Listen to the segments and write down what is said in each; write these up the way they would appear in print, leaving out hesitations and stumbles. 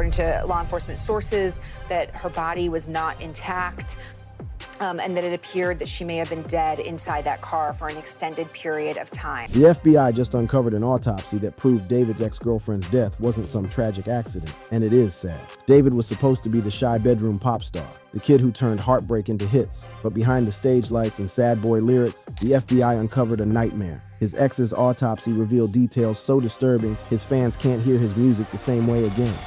according to law enforcement sources, that her body was not intact. And that it appeared that she may have been dead inside that car for an extended period of time. The FBI just uncovered an autopsy that proved David's ex-girlfriend's death wasn't some tragic accident, and it is sad. David was supposed to be the shy bedroom pop star, the kid who turned heartbreak into hits, but behind the stage lights and sad boy lyrics, the FBI uncovered a nightmare. His ex's autopsy revealed details so disturbing, his fans can't hear his music the same way again.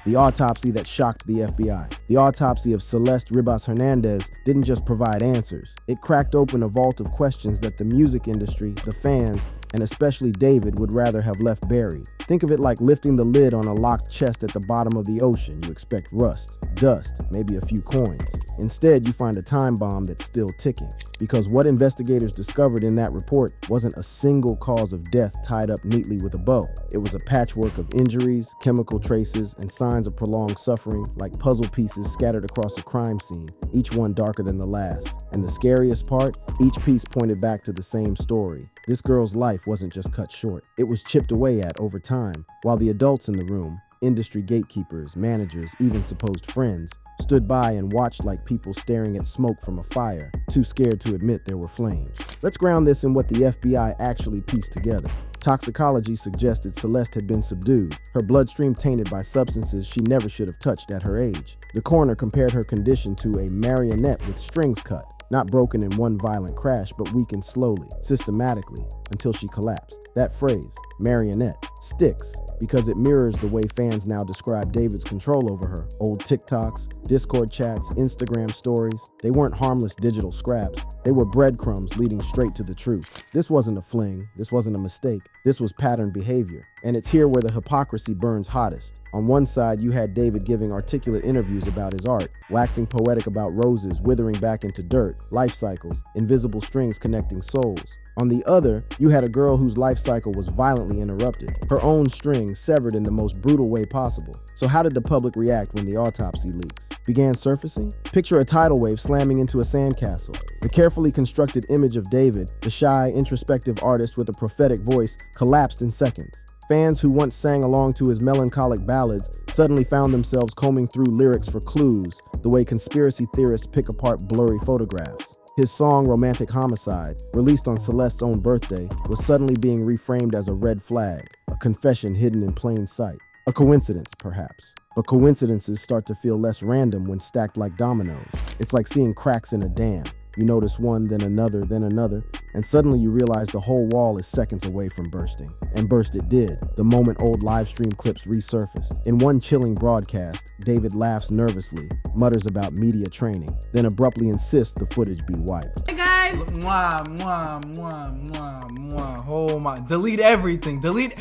The autopsy that shocked the FBI. The autopsy of Celeste Ribas Hernandez didn't just provide answers. It cracked open a vault of questions that the music industry, the fans, and especially David would rather have left buried. Think of it like lifting the lid on a locked chest at the bottom of the ocean. You expect rust, dust, maybe a few coins. Instead, you find a time bomb that's still ticking. Because what investigators discovered in that report wasn't a single cause of death tied up neatly with a bow. It was a patchwork of injuries, chemical traces, and signs of prolonged suffering, like puzzle pieces scattered across a crime scene, each one darker than the last. And the scariest part, each piece pointed back to the same story. This girl's life wasn't just cut short. It was chipped away at over time, while the adults in the room, industry gatekeepers, managers, even supposed friends, stood by and watched like people staring at smoke from a fire, too scared to admit there were flames. Let's ground this in what the FBI actually pieced together. Toxicology suggested Celeste had been subdued, her bloodstream tainted by substances she never should have touched at her age. The coroner compared her condition to a marionette with strings cut, not broken in one violent crash, but weakened slowly, systematically, until she collapsed. That phrase, marionette, sticks because it mirrors the way fans now describe David's control over her. Old TikToks, Discord chats, Instagram stories, they weren't harmless digital scraps. They were breadcrumbs leading straight to the truth. This wasn't a fling, this wasn't a mistake, this was patterned behavior. And it's here where the hypocrisy burns hottest. On one side, you had David giving articulate interviews about his art, waxing poetic about roses withering back into dirt, life cycles, invisible strings connecting souls. On the other, you had a girl whose life cycle was violently interrupted, her own string severed in the most brutal way possible. So how did the public react when the autopsy leaks began surfacing? Picture a tidal wave slamming into a sandcastle. The carefully constructed image of David, the shy, introspective artist with a prophetic voice, collapsed in seconds. Fans who once sang along to his melancholic ballads suddenly found themselves combing through lyrics for clues, the way conspiracy theorists pick apart blurry photographs. His song Romantic Homicide, released on Celeste's own birthday, was suddenly being reframed as a red flag, a confession hidden in plain sight. A coincidence, perhaps. But coincidences start to feel less random when stacked like dominoes. It's like seeing cracks in a dam. You notice one, then another, and suddenly you realize the whole wall is seconds away from bursting. And burst it did, the moment old live stream clips resurfaced. In one chilling broadcast, David laughs nervously, mutters about media training, then abruptly insists the footage be wiped. Hey guys! Mwah, mwah, mwah, mwah, mwah. Oh my, delete everything, delete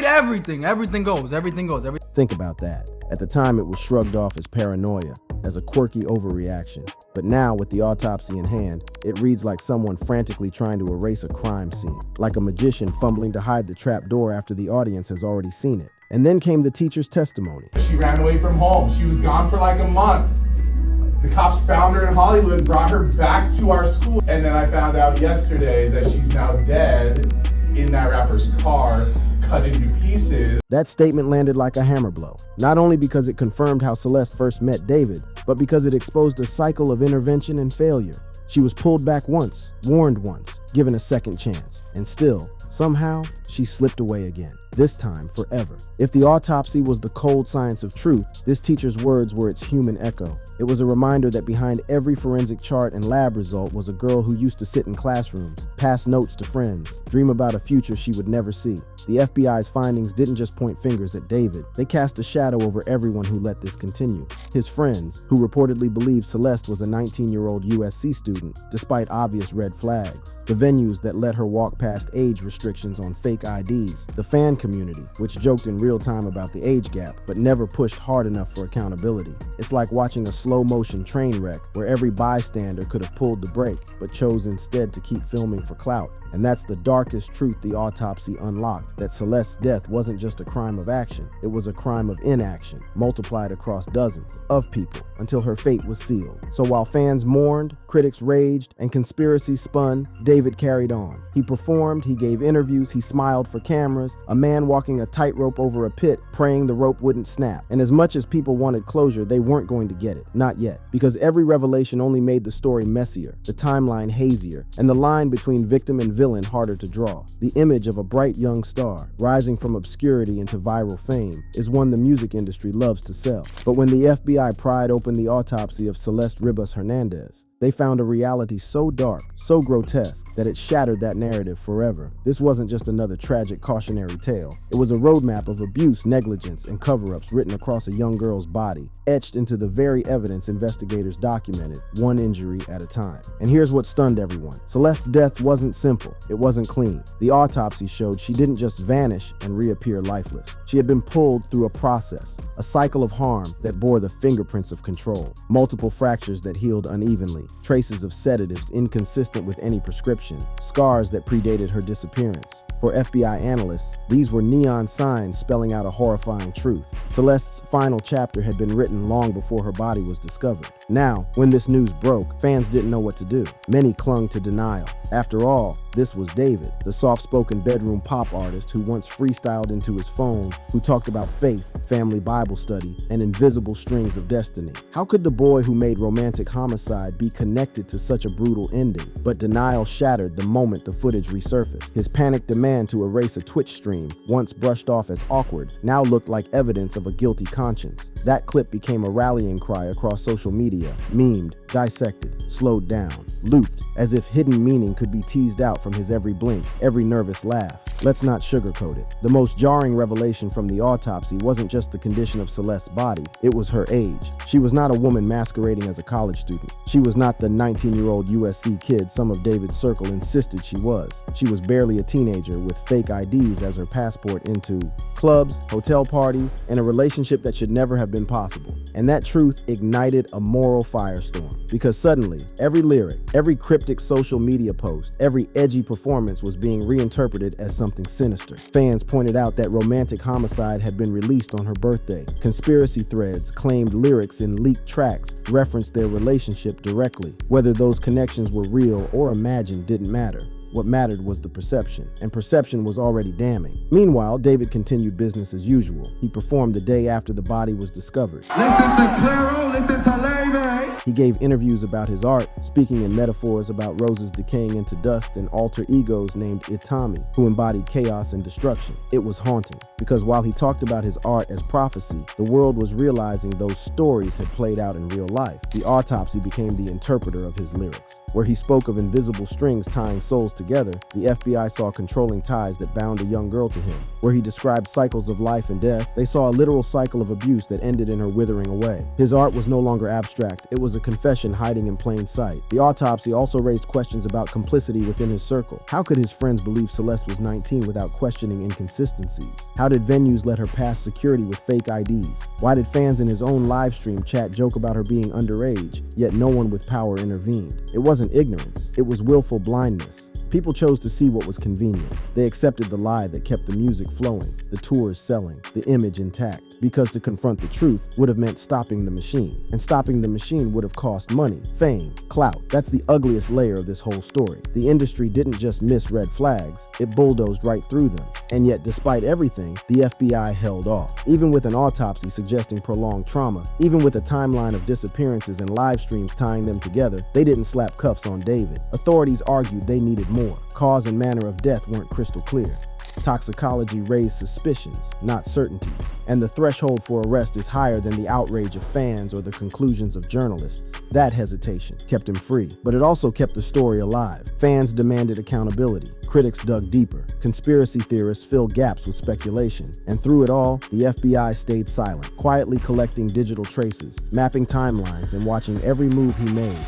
everything. Everything goes. Think about that. At the time, it was shrugged off as paranoia, as a quirky overreaction. But now, with the autopsy in hand, it reads like someone frantically trying to erase a crime scene, like a magician fumbling to hide the trap door after the audience has already seen it. And then came the teacher's testimony. She ran away from home. She was gone for like a month. The cops found her in Hollywood, brought her back to our school, and then I found out yesterday that she's now dead in that rapper's car, cut into pieces. That statement landed like a hammer blow, not only because it confirmed how Celeste first met David, but because it exposed a cycle of intervention and failure. She was pulled back once, warned once, given a second chance, and still, somehow, she slipped away again. This time, forever. If the autopsy was the cold science of truth, this teacher's words were its human echo. It was a reminder that behind every forensic chart and lab result was a girl who used to sit in classrooms, pass notes to friends, dream about a future she would never see. The FBI's findings didn't just point fingers at David, they cast a shadow over everyone who let this continue. His friends, who reportedly believed Celeste was a 19-year-old USC student, despite obvious red flags. The venues that let her walk past age restrictions on fake IDs. The fan community, which joked in real time about the age gap, but never pushed hard enough for accountability. It's like watching a slow-motion train wreck where every bystander could have pulled the brake, but chose instead to keep filming for clout. And that's the darkest truth the autopsy unlocked, that Celeste's death wasn't just a crime of action, it was a crime of inaction, multiplied across dozens of people, until her fate was sealed. So while fans mourned, critics raged, and conspiracies spun, David carried on. He performed, he gave interviews, he smiled for cameras, a man walking a tightrope over a pit, praying the rope wouldn't snap. And as much as people wanted closure, they weren't going to get it. Not yet. Because every revelation only made the story messier, the timeline hazier, and the line between victim and villain harder to draw. The image of a bright young star, rising from obscurity into viral fame, is one the music industry loves to sell. But when the FBI pried open the autopsy of Celeste Ribas Hernandez, they found a reality so dark, so grotesque, that it shattered that narrative forever. This wasn't just another tragic cautionary tale. It was a roadmap of abuse, negligence, and cover-ups written across a young girl's body, etched into the very evidence investigators documented, one injury at a time. And here's what stunned everyone. Celeste's death wasn't simple. It wasn't clean. The autopsy showed she didn't just vanish and reappear lifeless. She had been pulled through a process, a cycle of harm that bore the fingerprints of control, multiple fractures that healed unevenly, traces of sedatives inconsistent with any prescription, scars that predated her disappearance. For FBI analysts, these were neon signs spelling out a horrifying truth. Celeste's final chapter had been written long before her body was discovered. Now, when this news broke, fans didn't know what to do. Many clung to denial. After all, this was David, the soft-spoken bedroom pop artist who once freestyled into his phone, who talked about faith, family Bible study, and invisible strings of destiny. How could the boy who made romantic homicide be connected to such a brutal ending? But denial shattered the moment the footage resurfaced. His panicked demand to erase a Twitch stream, once brushed off as awkward, now looked like evidence of a guilty conscience. That clip became a rallying cry across social media, memed, dissected, slowed down, looped, as if hidden meaning could be teased out from his every blink, every nervous laugh. Let's not sugarcoat it. The most jarring revelation from the autopsy wasn't just the condition of Celeste's body, it was her age. She was not a woman masquerading as a college student. She was not the 19-year-old USC kid some of David's circle insisted she was. She was barely a teenager with fake IDs as her passport into clubs, hotel parties, and a relationship that should never have been possible. And that truth ignited a moral firestorm, because suddenly, every lyric, every cryptic social media post, every edgy performance was being reinterpreted as something sinister. Fans pointed out that romantic homicide had been released on her birthday. Conspiracy threads claimed lyrics in leaked tracks referenced their relationship directly. Whether those connections were real or imagined didn't matter. What mattered was the perception, and perception was already damning. Meanwhile, David continued business as usual. He performed the day after the body was discovered. Listen to Claro, listen to Levy. He gave interviews about his art, speaking in metaphors about roses decaying into dust and alter egos named Itami, who embodied chaos and destruction. It was haunting, because while he talked about his art as prophecy, the world was realizing those stories had played out in real life. The autopsy became the interpreter of his lyrics. Where he spoke of invisible strings tying souls together, the FBI saw controlling ties that bound a young girl to him. Where he described cycles of life and death, they saw a literal cycle of abuse that ended in her withering away. His art was no longer abstract, it was a confession hiding in plain sight. The autopsy also raised questions about complicity within his circle. How could his friends believe Celeste was 19 without questioning inconsistencies? How did venues let her pass security with fake IDs? Why did fans in his own live stream chat joke about her being underage, yet no one with power intervened? It wasn't ignorance, it was willful blindness. People chose to see what was convenient. They accepted the lie that kept the music flowing, the tours selling, the image intact. Because to confront the truth would have meant stopping the machine. And stopping the machine would have cost money, fame, clout. That's the ugliest layer of this whole story. The industry didn't just miss red flags, it bulldozed right through them. And yet, despite everything, the FBI held off. Even with an autopsy suggesting prolonged trauma, even with a timeline of disappearances and live streams tying them together, they didn't slap cuffs on David. Authorities argued they needed more. Cause and manner of death weren't crystal clear. Toxicology raised suspicions, not certainties. And the threshold for arrest is higher than the outrage of fans or the conclusions of journalists. That hesitation kept him free, but it also kept the story alive. Fans demanded accountability. Critics dug deeper. Conspiracy theorists filled gaps with speculation. And through it all, the FBI stayed silent, quietly collecting digital traces, mapping timelines, and watching every move he made.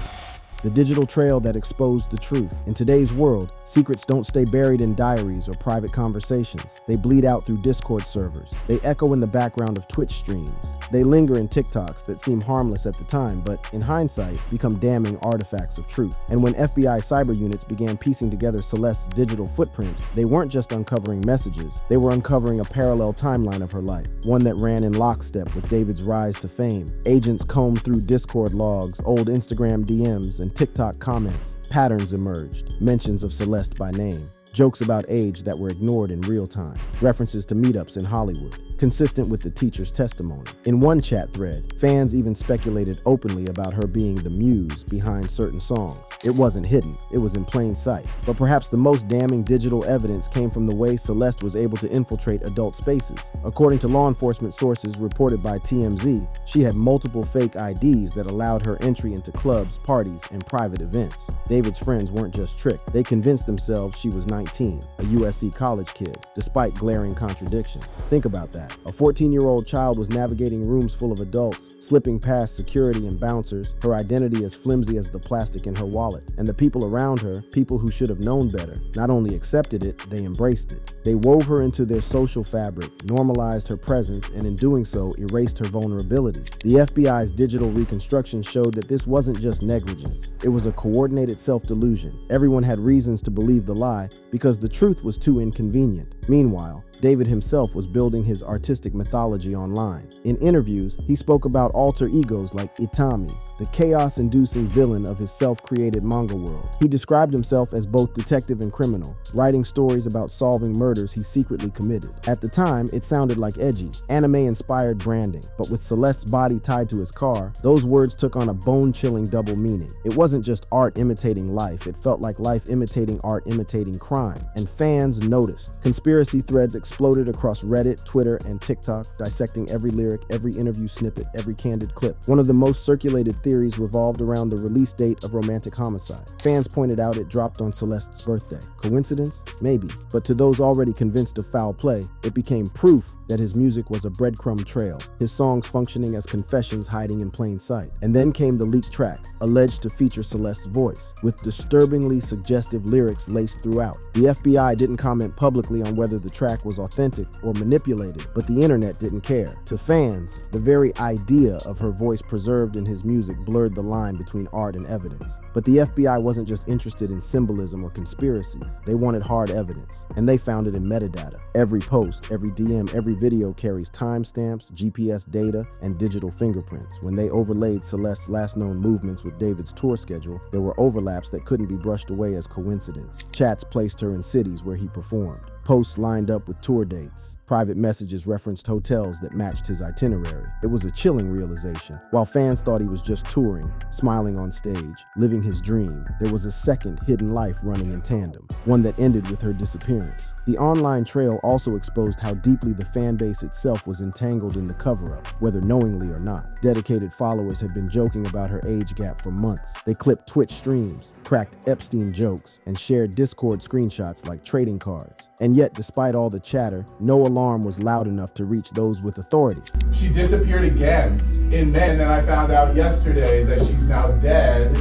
The digital trail that exposed the truth. In today's world, secrets don't stay buried in diaries or private conversations. They bleed out through Discord servers. They echo in the background of Twitch streams. They linger in TikToks that seem harmless at the time, but in hindsight, become damning artifacts of truth. And when FBI cyber units began piecing together Celeste's digital footprint, they weren't just uncovering messages, they were uncovering a parallel timeline of her life, one that ran in lockstep with David's rise to fame. Agents combed through Discord logs, old Instagram DMs, and TikTok comments. Patterns emerged, mentions of Celeste by name, jokes about age that were ignored in real time, references to meetups in Hollywood, consistent with the teacher's testimony. In one chat thread, fans even speculated openly about her being the muse behind certain songs. It wasn't hidden, it was in plain sight. But perhaps the most damning digital evidence came from the way Celeste was able to infiltrate adult spaces. According to law enforcement sources reported by TMZ, she had multiple fake IDs that allowed her entry into clubs, parties, and private events. David's friends weren't just tricked, they convinced themselves she was 19, a USC college kid, despite glaring contradictions. Think about that. A 14-year-old child was navigating rooms full of adults, slipping past security and bouncers, her identity as flimsy as the plastic in her wallet. And the people around her, people who should have known better, not only accepted it, they embraced it. They wove her into their social fabric, normalized her presence, and in doing so, erased her vulnerability. The FBI's digital reconstruction showed that this wasn't just negligence. It was a coordinated self-delusion. Everyone had reasons to believe the lie because the truth was too inconvenient. Meanwhile, David himself was building his artistic mythology online. In interviews, he spoke about alter egos like Itami, the chaos-inducing villain of his self-created manga world. He described himself as both detective and criminal, writing stories about solving murders he secretly committed. At the time, it sounded like edgy, anime-inspired branding, but with Celeste's body tied to his car, those words took on a bone-chilling double meaning. It wasn't just art imitating life, it felt like life imitating art imitating crime, and fans noticed. Conspiracy threads exploded across Reddit, Twitter, and TikTok, dissecting every lyric, every interview snippet, every candid clip. One of the most circulated theories revolved around the release date of Romantic Homicide. Fans pointed out it dropped on Celeste's birthday. Coincidence? Maybe. But to those already convinced of foul play, it became proof that his music was a breadcrumb trail, his songs functioning as confessions hiding in plain sight. And then came the leaked track, alleged to feature Celeste's voice, with disturbingly suggestive lyrics laced throughout. The FBI didn't comment publicly on whether the track was authentic or manipulated, but the internet didn't care. To fans, the very idea of her voice preserved in his music blurred the line between art and evidence. But the FBI wasn't just interested in symbolism or conspiracies. They wanted hard evidence, and they found it in metadata. Every post, every DM, every video carries timestamps, GPS data, and digital fingerprints. When they overlaid Celeste's last known movements with David's tour schedule, there were overlaps that couldn't be brushed away as coincidence. Chats placed her in cities where he performed. Posts lined up with tour dates. Private messages referenced hotels that matched his itinerary. It was a chilling realization. While fans thought he was just touring, smiling on stage, living his dream, there was a second hidden life running in tandem, one that ended with her disappearance. The online trail also exposed how deeply the fan base itself was entangled in the cover-up, whether knowingly or not. Dedicated followers had been joking about her age gap for months. They clipped Twitch streams, cracked Epstein jokes, and shared Discord screenshots like trading cards. And yet, despite all the chatter, no alarm was loud enough to reach those with authority. She disappeared again in May, and then I found out yesterday that she's now dead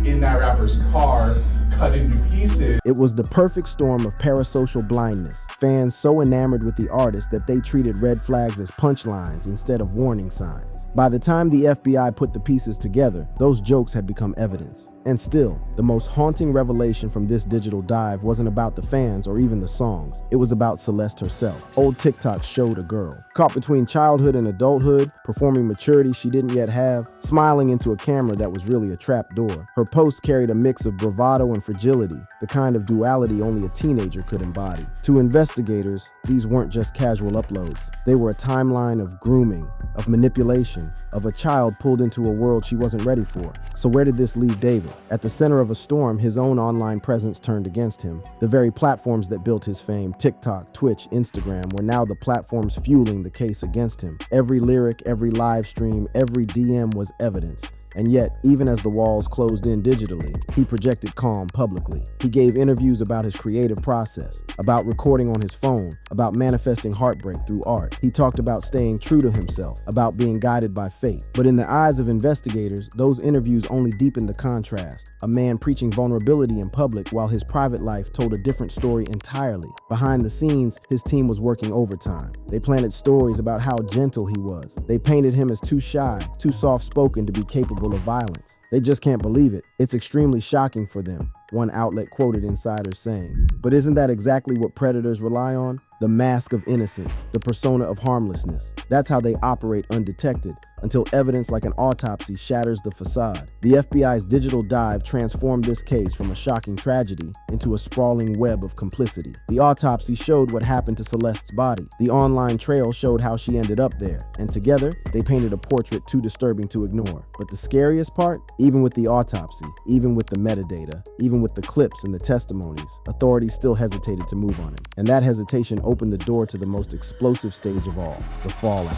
in that rapper's car, cut into pieces. It was the perfect storm of parasocial blindness. Fans so enamored with the artist that they treated red flags as punchlines instead of warning signs. By the time the FBI put the pieces together, those jokes had become evidence. And still, the most haunting revelation from this digital dive wasn't about the fans or even the songs. It was about Celeste herself. Old TikTok showed a girl, caught between childhood and adulthood, performing maturity she didn't yet have, smiling into a camera that was really a trap door. Her posts carried a mix of bravado and fragility, the kind of duality only a teenager could embody. To investigators, these weren't just casual uploads. They were a timeline of grooming, of manipulation, of a child pulled into a world she wasn't ready for. So where did this leave David? At the center of a storm, his own online presence turned against him. The very platforms that built his fame, TikTok, Twitch, Instagram, were now the platforms fueling the case against him. Every lyric, every live stream, every DM was evidence. And yet, even as the walls closed in digitally, he projected calm publicly. He gave interviews about his creative process, about recording on his phone, about manifesting heartbreak through art. He talked about staying true to himself, about being guided by faith. But in the eyes of investigators, those interviews only deepened the contrast. A man preaching vulnerability in public while his private life told a different story entirely. Behind the scenes, his team was working overtime. They planted stories about how gentle he was. They painted him as too shy, too soft-spoken to be capable of violence. They just can't believe it. It's extremely shocking for them, one outlet quoted insiders saying. But isn't that exactly what predators rely on? The mask of innocence, the persona of harmlessness. That's how they operate undetected, until evidence like an autopsy shatters the facade. The FBI's digital dive transformed this case from a shocking tragedy into a sprawling web of complicity. The autopsy showed what happened to Celeste's body. The online trail showed how she ended up there. And together, they painted a portrait too disturbing to ignore. But the scariest part? Even with the autopsy, even with the metadata, even with the clips and the testimonies, authorities still hesitated to move on him. And that hesitation opened the door to the most explosive stage of all, the fallout.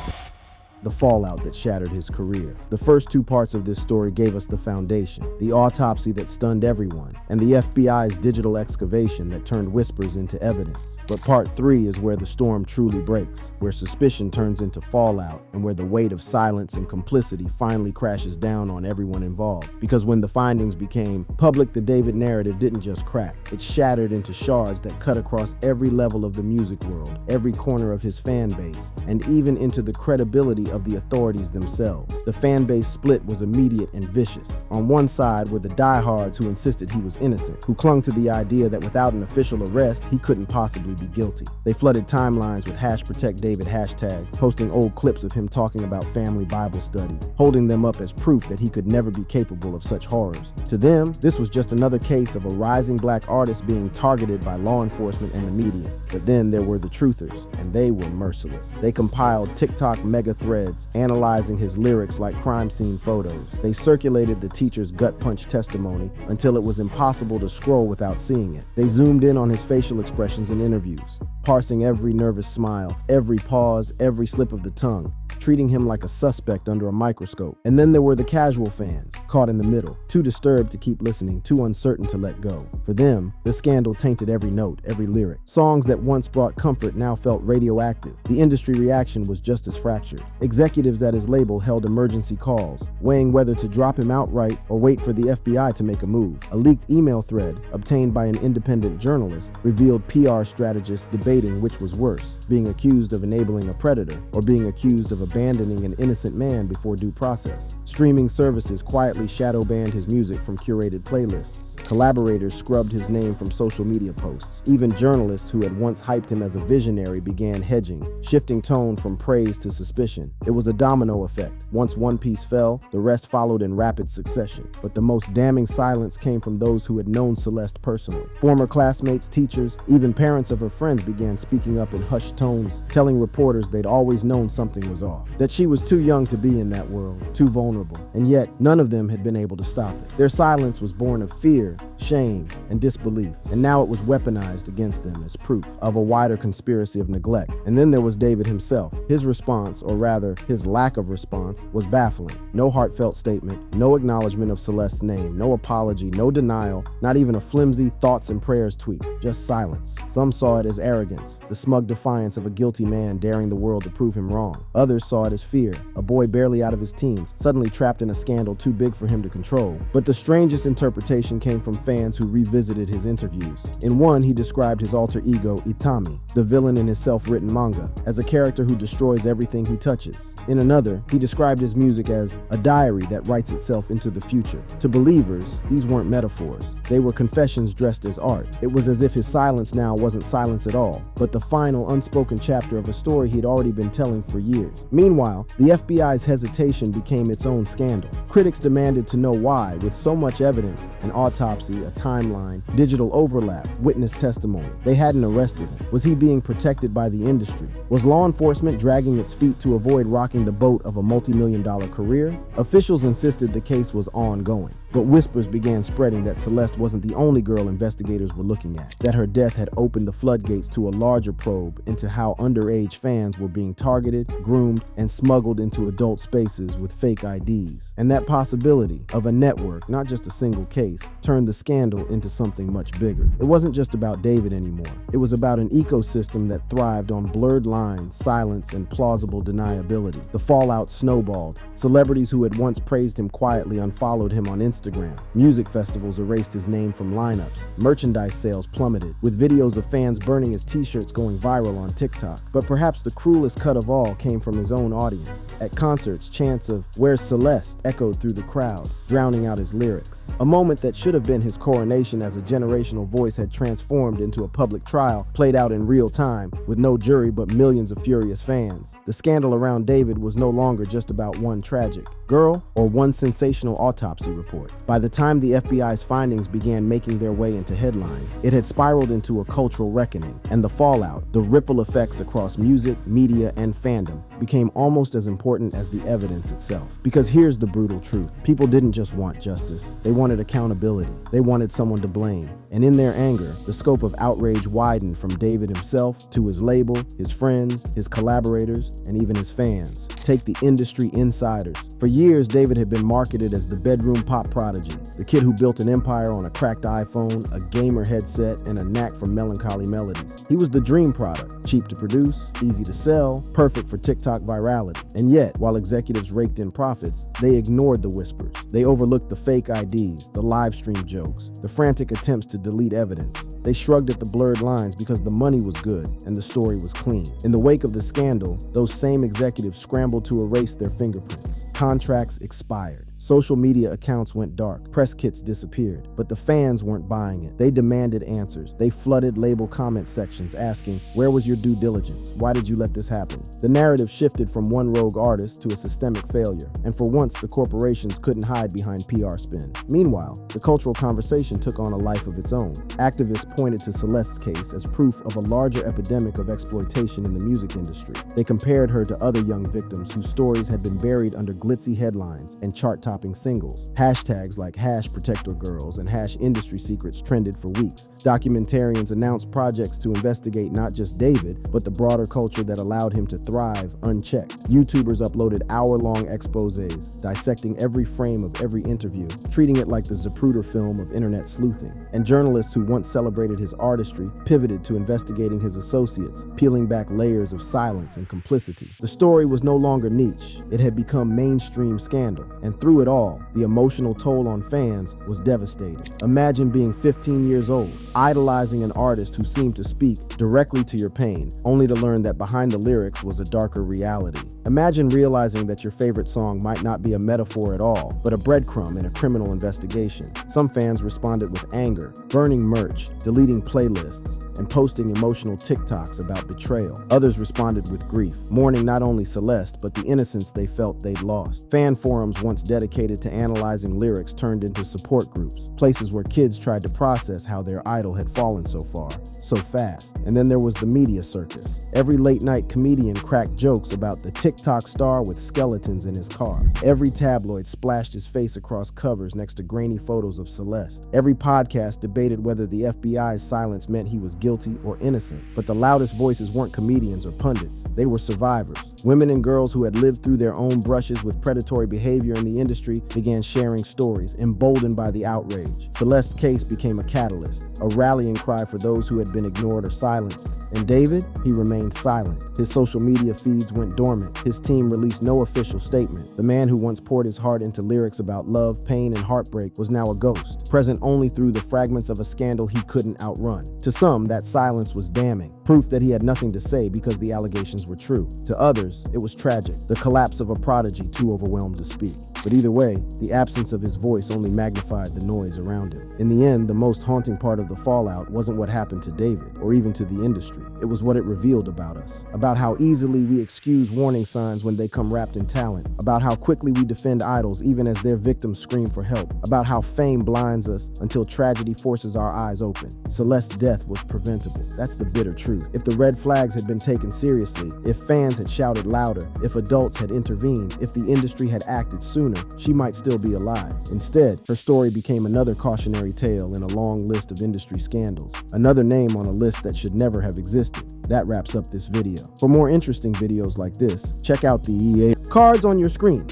The fallout that shattered his career. The first two parts of this story gave us the foundation, the autopsy that stunned everyone, and the FBI's digital excavation that turned whispers into evidence. But part 3 is where the storm truly breaks, where suspicion turns into fallout, and where the weight of silence and complicity finally crashes down on everyone involved. Because when the findings became public, the David narrative didn't just crack. It shattered into shards that cut across every level of the music world, every corner of his fan base, and even into the credibility of the authorities themselves. The fan base split was immediate and vicious. On one side were the diehards who insisted he was innocent, who clung to the idea that without an official arrest, he couldn't possibly be guilty. They flooded timelines with #ProtectDavid hashtags, posting old clips of him talking about family Bible studies, holding them up as proof that he could never be capable of such horrors. To them, this was just another case of a rising black artist being targeted by law enforcement and the media. But then there were the truthers, and they were merciless. They compiled TikTok mega threads analyzing his lyrics like crime scene photos. They circulated the teacher's gut punch testimony until it was impossible to scroll without seeing it. They zoomed in on his facial expressions in interviews, parsing every nervous smile, every pause, every slip of the tongue, treating him like a suspect under a microscope. And then there were the casual fans, caught in the middle, too disturbed to keep listening, too uncertain to let go. For them, the scandal tainted every note, every lyric. Songs that once brought comfort now felt radioactive. The industry reaction was just as fractured. Executives at his label held emergency calls, weighing whether to drop him outright or wait for the FBI to make a move. A leaked email thread, obtained by an independent journalist, revealed PR strategists debating which was worse, being accused of enabling a predator or being accused of abandoning an innocent man before due process. Streaming services quietly shadow banned his music from curated playlists. Collaborators scrubbed his name from social media posts. Even journalists who had once hyped him as a visionary began hedging, shifting tone from praise to suspicion. It was a domino effect. Once one piece fell, the rest followed in rapid succession. But the most damning silence came from those who had known Celeste personally. Former classmates, teachers, even parents of her friends began speaking up in hushed tones, telling reporters they'd always known something was off, that she was too young to be in that world, too vulnerable. And yet, none of them had been able to stop it. Their silence was born of fear, shame, and disbelief, and now it was weaponized against them as proof of a wider conspiracy of neglect. And then there was David himself. His response, or rather, his lack of response, was baffling. No heartfelt statement, no acknowledgement of Celeste's name, no apology, no denial, not even a flimsy thoughts and prayers tweet, just silence. Some saw it as arrogance, the smug defiance of a guilty man daring the world to prove him wrong. Others saw it as fear, a boy barely out of his teens, suddenly trapped in a scandal too big for him to control. But the strangest interpretation came from fans who revisited his interviews. In one, he described his alter ego, Itami, the villain in his self-written manga, as a character who destroys everything he touches. In another, he described his music as a diary that writes itself into the future. To believers, these weren't metaphors. They were confessions dressed as art. It was as if his silence now wasn't silence at all, but the final unspoken chapter of a story he'd already been telling for years. Meanwhile, the FBI's hesitation became its own scandal. Critics demanded to know why, with so much evidence, an autopsy, a timeline, digital overlap, witness testimony. They hadn't arrested him. Was he being protected by the industry? Was law enforcement dragging its feet to avoid rocking the boat of a multi-million-dollar career? Officials insisted the case was ongoing. But whispers began spreading that Celeste wasn't the only girl investigators were looking at, that her death had opened the floodgates to a larger probe into how underage fans were being targeted, groomed, and smuggled into adult spaces with fake IDs. And that possibility of a network, not just a single case, turned the scandal into something much bigger. It wasn't just about David anymore. It was about an ecosystem that thrived on blurred lines, silence, and plausible deniability. The fallout snowballed. Celebrities who had once praised him quietly unfollowed him on Instagram. Music festivals erased his name from lineups. Merchandise sales plummeted, with videos of fans burning his t-shirts going viral on TikTok. But perhaps the cruelest cut of all came from his own audience. At concerts, chants of "Where's Celeste?" echoed through the crowd, drowning out his lyrics. A moment that should have been his coronation as a generational voice had transformed into a public trial played out in real time, with no jury but millions of furious fans. The scandal around David was no longer just about one tragic girl or one sensational autopsy report. By the time the FBI's findings began making their way into headlines, it had spiraled into a cultural reckoning, and the fallout, the ripple effects across music, media, and fandom, became almost as important as the evidence itself. Because here's the brutal truth. People didn't just want justice. They wanted accountability. They wanted someone to blame. And in their anger, the scope of outrage widened from David himself to his label, his friends, his collaborators, and even his fans. Take the industry insiders. For years, David had been marketed as the bedroom pop prodigy, the kid who built an empire on a cracked iPhone, a gamer headset, and a knack for melancholy melodies. He was the dream product, cheap to produce, easy to sell, perfect for TikTok virality. And yet, while executives raked in profits, they ignored the whispers. They overlooked the fake IDs, the live stream jokes, the frantic attempts to delete evidence. They shrugged at the blurred lines because the money was good and the story was clean. In the wake of the scandal, those same executives scrambled to erase their fingerprints. Contracts expired. Social media accounts went dark. Press kits disappeared. But the fans weren't buying it. They demanded answers. They flooded label comment sections asking, "Where was your due diligence? Why did you let this happen?" The narrative shifted from one rogue artist to a systemic failure. And for once, the corporations couldn't hide behind PR spin. Meanwhile, the cultural conversation took on a life of its own. Activists pointed to Celeste's case as proof of a larger epidemic of exploitation in the music industry. They compared her to other young victims whose stories had been buried under glitzy headlines and chart-topping singles. Hashtags like #ProtectOurGirls and #IndustrySecrets trended for weeks. Documentarians announced projects to investigate not just David, but the broader culture that allowed him to thrive unchecked. YouTubers uploaded hour-long exposés, dissecting every frame of every interview, treating it like the Zapruder film of internet sleuthing. And journalists who once celebrated his artistry pivoted to investigating his associates, peeling back layers of silence and complicity. The story was no longer niche. It had become mainstream scandal. And through it all, the emotional toll on fans was devastating. Imagine being 15 years old, idolizing an artist who seemed to speak directly to your pain, only to learn that behind the lyrics was a darker reality. Imagine realizing that your favorite song might not be a metaphor at all, but a breadcrumb in a criminal investigation. Some fans responded with anger, burning merch, deleting playlists, and posting emotional TikToks about betrayal. Others responded with grief, mourning not only Celeste, but the innocence they felt they'd lost. Fan forums once dedicated to analyzing lyrics turned into support groups, places where kids tried to process how their idol had fallen so far, so fast. And then there was the media circus. Every late-night comedian cracked jokes about the TikTok star with skeletons in his car. Every tabloid splashed his face across covers next to grainy photos of Celeste. Every podcast debated whether the FBI's silence meant he was guilty or innocent. But the loudest voices weren't comedians or pundits. They were survivors. Women and girls who had lived through their own brushes with predatory behavior in the industry began sharing stories, emboldened by the outrage. Celeste's case became a catalyst, a rallying cry for those who had been ignored or silenced. And David, he remained silent. His social media feeds went dormant. His team released no official statement. The man who once poured his heart into lyrics about love, pain, and heartbreak was now a ghost, present only through the fragments of a scandal he couldn't outrun. To some, that silence was damning, proof that he had nothing to say because the allegations were true. To others, it was tragic, the collapse of a prodigy too overwhelmed to speak. But either way, the absence of his voice only magnified the noise around him. In the end, the most haunting part of the fallout wasn't what happened to David, or even to the industry. It was what it revealed about us, about how easily we excuse warning signs when they come wrapped in talent, about how quickly we defend idols even as their victims scream for help, about how fame blinds us until tragedy forces our eyes open. Celeste's death was preventable. That's the bitter truth. truth. If the red flags had been taken seriously, if fans had shouted louder, if adults had intervened, if the industry had acted sooner, she might still be alive. Instead, her story became another cautionary tale in a long list of industry scandals. Another name on a list that should never have existed. That wraps up this video. For more interesting videos like this, check out the EA cards on your screen.